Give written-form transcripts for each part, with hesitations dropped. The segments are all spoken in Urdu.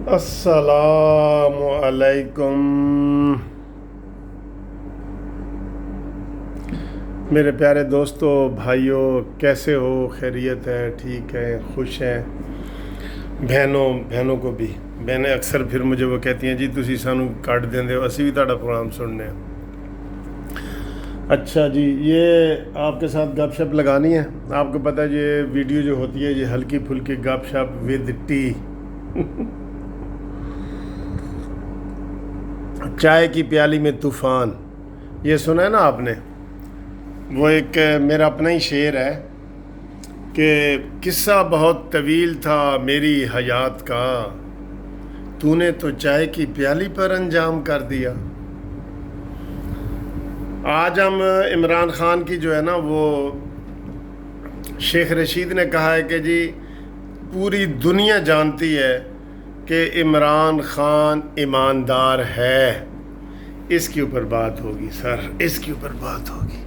السلام علیکم میرے پیارے دوستو بھائیوں، کیسے ہو؟ خیریت ہے؟ ٹھیک ہے؟ خوش ہیں؟ بہنوں کو بھی بہنیں اکثر پھر مجھے وہ کہتی ہیں جی تسی سانو کٹ دیندے ہو، اسی بھی تہاڈا پروگرام سننے ہیں۔ اچھا جی، یہ آپ کے ساتھ گپ شپ لگانی ہے۔ آپ کو پتہ ہے یہ ویڈیو جو ہوتی ہے یہ ہلکی پھلکی گپ شپ ود ٹی، چائے کی پیالی میں طوفان، یہ سنا ہے نا آپ نے؟ وہ ایک میرا اپنا ہی شعر ہے کہ قصہ بہت طویل تھا میری حیات کا، تو نے تو چائے کی پیالی پر انجام کر دیا۔ آج ہم عمران خان کی جو ہے نا وہ شیخ رشید نے کہا ہے کہ جی پوری دنیا جانتی ہے کہ عمران خان ایماندار ہے، اس کے اوپر بات ہوگی سر، اس کے اوپر بات ہوگی۔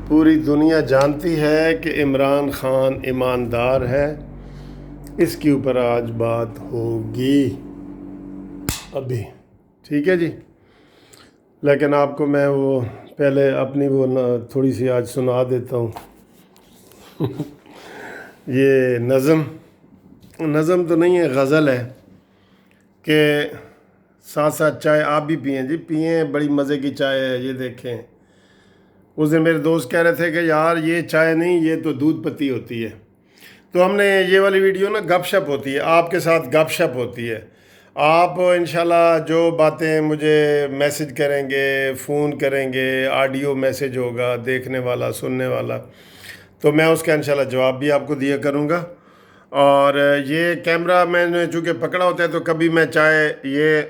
پوری دنیا جانتی ہے کہ عمران خان ایماندار ہے، اس کے اوپر آج بات ہوگی ابھی، ٹھیک ہے جی۔ لیکن آپ کو میں وہ پہلے اپنی وہ تھوڑی سی آج سنا دیتا ہوں۔ یہ نظم تو نہیں ہے، غزل ہے کہ ساتھ ساتھ چائے آپ بھی پئیں جی، پئیں، بڑی مزے کی چائے ہے، یہ دیکھیں۔ اس دن میرے دوست کہہ رہے تھے کہ یار یہ چائے نہیں، یہ تو دودھ پتی ہوتی ہے۔ تو ہم نے یہ والی ویڈیو نا گپ شپ ہوتی ہے، آپ کے ساتھ گپ شپ ہوتی ہے۔ آپ انشاءاللہ جو باتیں مجھے میسج کریں گے، فون کریں گے، آڈیو میسج ہوگا، دیکھنے والا، سننے والا، تو میں اس کا انشاءاللہ جواب بھی آپ کو دیا کروں گا۔ اور یہ کیمرہ میں نے چونکہ پکڑا ہوتا ہے تو کبھی میں چائے یہ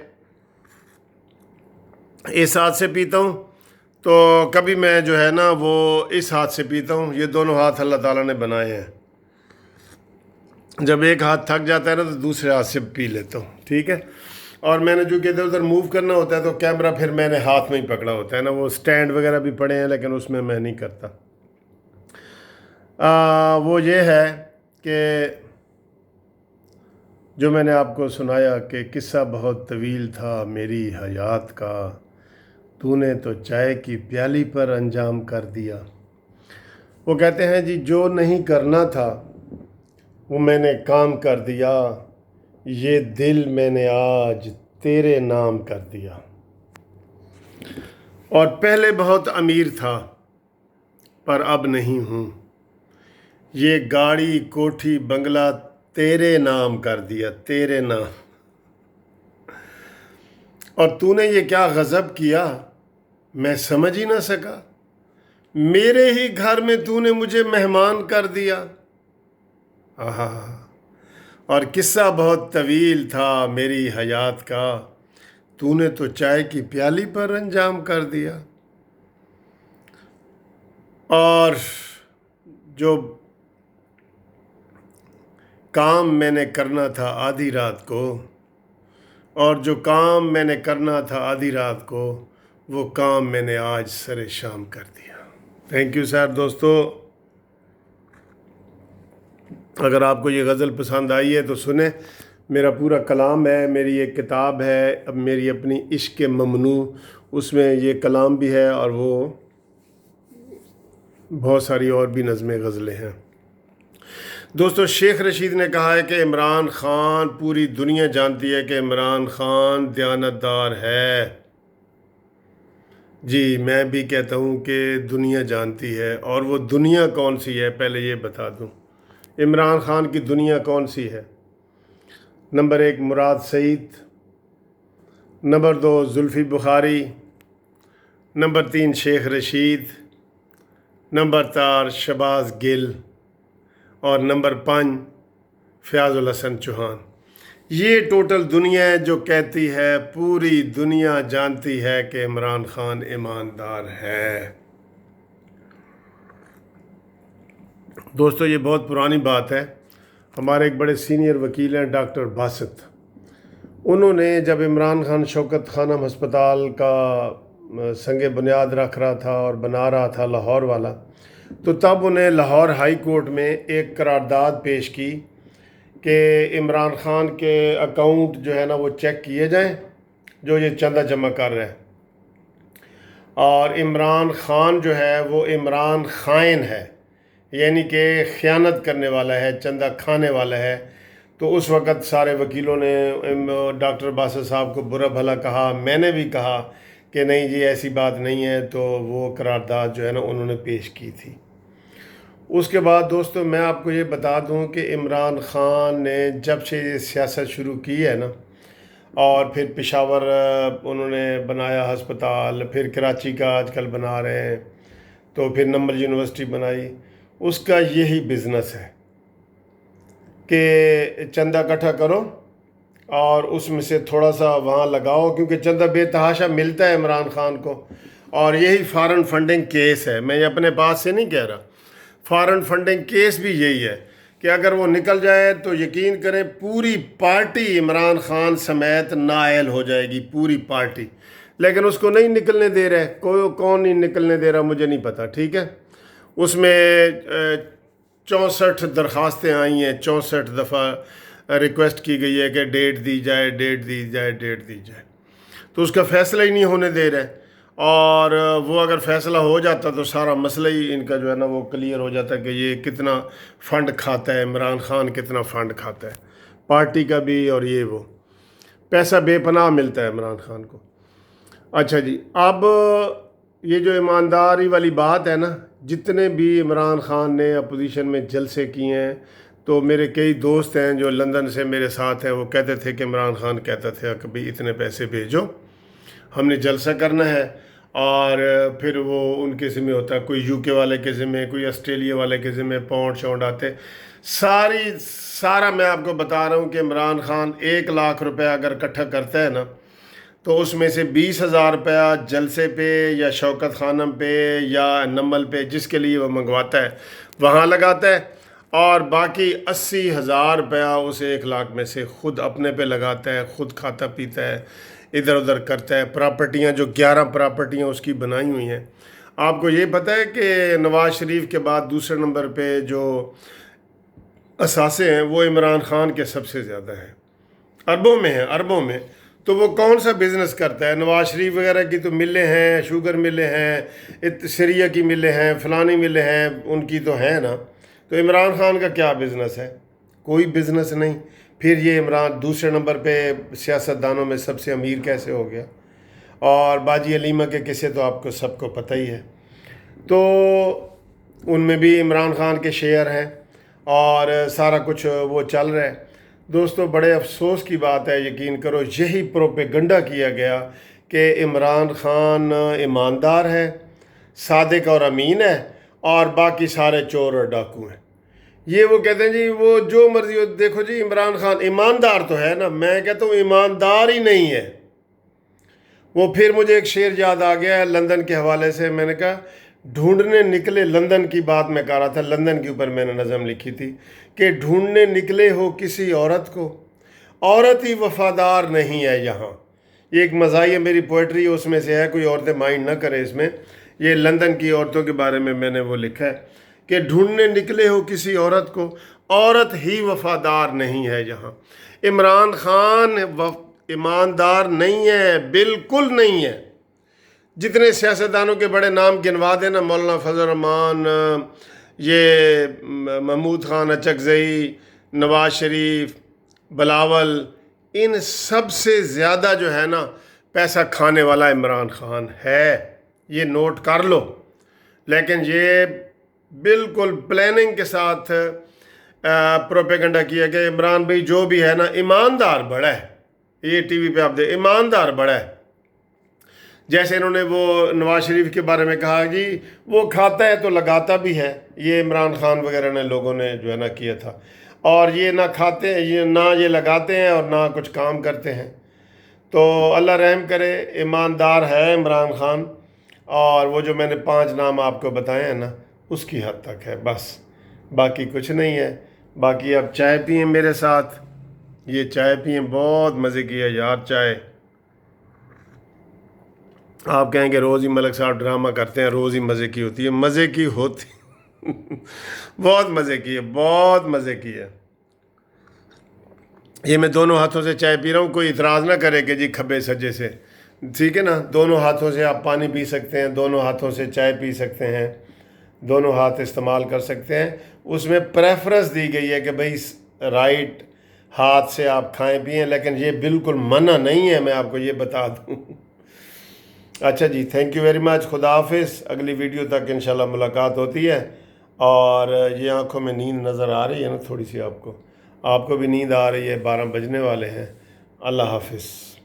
اس ہاتھ سے پیتا ہوں، تو کبھی میں جو ہے نا وہ اس ہاتھ سے پیتا ہوں۔ یہ دونوں ہاتھ اللہ تعالیٰ نے بنائے ہیں، جب ایک ہاتھ تھک جاتا ہے نا تو دوسرے ہاتھ سے پی لیتا ہوں، ٹھیک ہے۔ اور میں نے جو کہ ادھر ادھر موو کرنا ہوتا ہے تو کیمرہ پھر میں نے ہاتھ میں ہی پکڑا ہوتا ہے نا، وہ سٹینڈ وغیرہ بھی پڑے ہیں لیکن اس میں نہیں کرتا۔ وہ یہ ہے کہ جو میں نے آپ کو سنایا کہ قصہ بہت طویل تھا میری حیات کا، تو نے تو چائے کی پیالی پر انجام کر دیا۔ وہ کہتے ہیں جی جو نہیں کرنا تھا وہ میں نے کام کر دیا، یہ دل میں نے آج تیرے نام کر دیا۔ اور پہلے بہت امیر تھا پر اب نہیں ہوں، یہ گاڑی کوٹھی بنگلہ تیرے نام کر دیا، تیرے نام۔ اور تو نے یہ کیا غضب کیا میں سمجھ ہی نہ سکا، میرے ہی گھر میں تو نے مجھے مہمان کر دیا۔ آہا، اور قصہ بہت طویل تھا میری حیات کا، تو نے تو چائے کی پیالی پر انجام کر دیا۔ اور جو کام میں نے کرنا تھا آدھی رات کو، اور جو کام میں نے کرنا تھا آدھی رات کو، وہ کام میں نے آج سر شام کر دیا۔ Thank you sir. دوستو، اگر آپ کو یہ غزل پسند آئی ہے تو سنیں، میرا پورا کلام ہے، میری ایک کتاب ہے اب میری اپنی عشق ممنوع، اس میں یہ کلام بھی ہے اور وہ بہت ساری اور بھی نظمیں غزلیں ہیں۔ دوستو، شیخ رشید نے کہا ہے کہ عمران خان، پوری دنیا جانتی ہے کہ عمران خان دیانتدار ہے۔ جی میں بھی کہتا ہوں کہ دنیا جانتی ہے، اور وہ دنیا کون سی ہے پہلے یہ بتا دوں۔ عمران خان کی دنیا کون سی ہے؟ نمبر 1 مراد سعید، number 2 Zulfi Bukhari, number 3 Sheikh Rashid, number 4 Shahbaz گل، اور نمبر 5 فیاض الحسن چوہان۔ یہ ٹوٹل دنیا ہے جو کہتی ہے، پوری دنیا جانتی ہے کہ عمران خان ایماندار ہے۔ دوستو، یہ بہت پرانی بات ہے۔ ہمارے ایک بڑے سینئر وکیل ہیں ڈاکٹر باسط، انہوں نے جب عمران خان شوکت خانم ہسپتال کا سنگ بنیاد رکھ رہا تھا اور بنا رہا تھا لاہور والا، تو تب انہیں لاہور ہائی کورٹ میں ایک قرارداد پیش کی کہ عمران خان کے اکاؤنٹ جو ہے نا وہ چیک کیے جائیں جو یہ چندہ جمع کر رہے ہیں. اور عمران خان جو ہے وہ عمران خائن ہے، یعنی کہ خیانت کرنے والا ہے، چندہ کھانے والا ہے. تو اس وقت سارے وکیلوں نے ڈاکٹر باسط صاحب کو برا بھلا کہا، میں نے بھی کہا کہ نہیں جی ایسی بات نہیں ہے. تو وہ قرارداد جو ہے نا انہوں نے پیش کی تھی. اس کے بعد دوستو میں آپ کو یہ بتا دوں کہ عمران خان نے جب سے یہ سیاست شروع کی ہے نا، اور پھر پشاور انہوں نے بنایا ہسپتال، پھر کراچی کا آج کل بنا رہے ہیں، تو پھر نمبل یونیورسٹی بنائی. اس کا یہی بزنس ہے کہ چندہ اکٹھا کرو اور اس میں سے تھوڑا سا وہاں لگاؤ، کیونکہ چندہ بے تحاشا ملتا ہے عمران خان کو. اور یہی فارن فنڈنگ کیس ہے، میں یہ اپنے پاس سے نہیں کہہ رہا، فارن فنڈنگ کیس بھی یہی ہے کہ اگر وہ نکل جائے تو یقین کریں پوری پارٹی عمران خان سمیت نائل ہو جائے گی، پوری پارٹی. لیکن اس کو نہیں نکلنے دے رہے، کون نہیں نکلنے دے رہا مجھے نہیں پتہ، ٹھیک ہے. اس میں 64 درخواستیں آئی ہیں، 64 دفعہ ریکویسٹ کی گئی ہے کہ ڈیٹ دی جائے، ڈیٹ دی جائے، ڈیٹ دی جائے. تو اس کا فیصلہ ہی نہیں ہونے دے رہے. اور وہ اگر فیصلہ ہو جاتا تو سارا مسئلہ ہی ان کا جو ہے نا وہ کلیئر ہو جاتا کہ یہ کتنا فنڈ کھاتا ہے، عمران خان کتنا فنڈ کھاتا ہے پارٹی کا بھی، اور یہ وہ پیسہ بے پناہ ملتا ہے عمران خان کو. اچھا جی، اب یہ جو ایمانداری والی بات ہے نا، جتنے بھی عمران خان نے اپوزیشن میں جلسے کیے ہیں، تو میرے کئی دوست ہیں جو لندن سے میرے ساتھ ہیں، وہ کہتے تھے کہ عمران خان کہتا تھا کہ بھئی اتنے پیسے بھیجو، ہم نے جلسہ کرنا ہے. اور پھر وہ ان کے ذمہ ہوتا ہے، کوئی یو کے والے کے ذمہ، کوئی آسٹریلیا والے کے ذمہ پاؤنڈ شاؤنڈ آتے. سارا میں آپ کو بتا رہا ہوں کہ عمران خان 1 لاکھ روپے اگر اکٹھا کرتا ہے نا، تو اس میں سے 20,000 روپیہ جلسے پہ یا شوکت خانم پہ یا نمبل پہ جس کے لیے وہ منگواتا ہے وہاں لگاتا ہے، اور باقی 80,000 روپیہ اس 1 لاکھ میں سے خود اپنے پہ لگاتا ہے، خود کھاتا پیتا ہے، ادھر ادھر کرتا ہے. پراپرٹیاں جو 11 پراپرٹیاں اس کی بنائی ہوئی ہیں. آپ کو یہ پتہ ہے کہ نواز شریف کے بعد دوسرے نمبر پہ جو اثاثے ہیں وہ عمران خان کے سب سے زیادہ ہیں، اربوں میں ہیں، اربوں میں. تو وہ کون سا بزنس کرتا ہے؟ نواز شریف وغیرہ کی تو ملیں ہیں، شوگر ملیں ہیں، سریا کی ملیں ہیں، فلانی ملیں ہیں، ان کی تو ہیں نا. تو عمران خان کا کیا بزنس ہے؟ کوئی بزنس نہیں. پھر یہ عمران دوسرے نمبر پہ سیاستدانوں میں سب سے امیر کیسے ہو گیا؟ اور باجی علیمہ کے قصے تو آپ کو سب کو پتہ ہی ہے. تو ان میں بھی عمران خان کے شیئر ہیں اور سارا کچھ وہ چل رہا ہے. دوستو بڑے افسوس کی بات ہے، یقین کرو یہی پروپیگنڈا کیا گیا کہ عمران خان ایماندار ہے، صادق اور امین ہے، اور باقی سارے چور اور ڈاکو ہیں. یہ وہ کہتے ہیں جی وہ جو مرضی ہو. دیکھو جی عمران خان ایماندار تو ہے نا، میں کہتا ہوں ایماندار ہی نہیں ہے. وہ پھر مجھے ایک شعر یاد آ گیا ہے لندن کے حوالے سے، میں نے کہا ڈھونڈنے نکلے، لندن کی بات میں کہہ رہا تھا، لندن کے اوپر میں نے نظم لکھی تھی کہ ڈھونڈنے نکلے ہو کسی عورت کو، عورت ہی وفادار نہیں ہے یہاں. یہ ایک مزاحیہ میری پوئٹری اس میں سے ہے، کوئی عورتیں مائنڈ نہ کرے اس میں. یہ لندن کی عورتوں کے بارے میں نے وہ لکھا ہے کہ ڈھونڈنے نکلے ہو کسی عورت کو، عورت ہی وفادار نہیں ہے یہاں. عمران خان ایماندار نہیں ہے، بالکل نہیں ہے. جتنے سیاستدانوں کے بڑے نام گنوا دینا، مولانا فضل الرحمان، یہ محمود خان اچکزئی، نواز شریف، بلاول، ان سب سے زیادہ جو ہے نا پیسہ کھانے والا عمران خان ہے، یہ نوٹ کر لو. لیکن یہ بالکل پلاننگ کے ساتھ پروپیگنڈا کیا کہ عمران بھائی جو بھی ہے نا ایماندار بڑا ہے. یہ ٹی وی پہ آپ دیکھ، ایماندار بڑا ہے. جیسے انہوں نے وہ نواز شریف کے بارے میں کہا جی وہ کھاتا ہے تو لگاتا بھی ہے. یہ عمران خان وغیرہ نے لوگوں نے جو ہے نا کیا تھا. اور یہ نہ کھاتے ہیں، یہ نہ یہ لگاتے ہیں اور نہ کچھ کام کرتے ہیں. تو اللہ رحم کرے، ایماندار ہے عمران خان. اور وہ جو میں نے 5 نام آپ کو بتائے ہیں نا اس کی حد تک ہے، بس باقی کچھ نہیں ہے. باقی اب چائے پئیں میرے ساتھ، یہ چائے پئیں، بہت مزے کی ہے یار چائے. آپ کہیں کہ روز ہی ملک صاحب ڈرامہ کرتے ہیں، روز ہی مزے کی ہوتی ہے. مزے کی ہوتی بہت مزے کی ہے، بہت مزے کی ہے. یہ میں دونوں ہاتھوں سے چائے پی رہا ہوں، کوئی اعتراض نہ کرے کہ جی کھبے سجے سے، ٹھیک ہے نا؟ دونوں ہاتھوں سے آپ پانی پی سکتے ہیں، دونوں ہاتھوں سے چائے پی سکتے ہیں، دونوں ہاتھ استعمال کر سکتے ہیں۔ اس میں پریفرنس دی گئی ہے کہ بھئی رائٹ ہاتھ سے آپ کھائیں پئیں، لیکن یہ بالکل منع نہیں ہے، میں آپ کو یہ بتا دوں۔ اچھا جی، تھینک یو ویری مچ، خدا حافظ، اگلی ویڈیو تک انشاءاللہ ملاقات ہوتی ہے۔ اور یہ آنکھوں میں نیند نظر آ رہی ہے نا تھوڑی سی، آپ کو بھی نیند آ رہی ہے، 12 بجنے والے ہیں۔ اللہ حافظ۔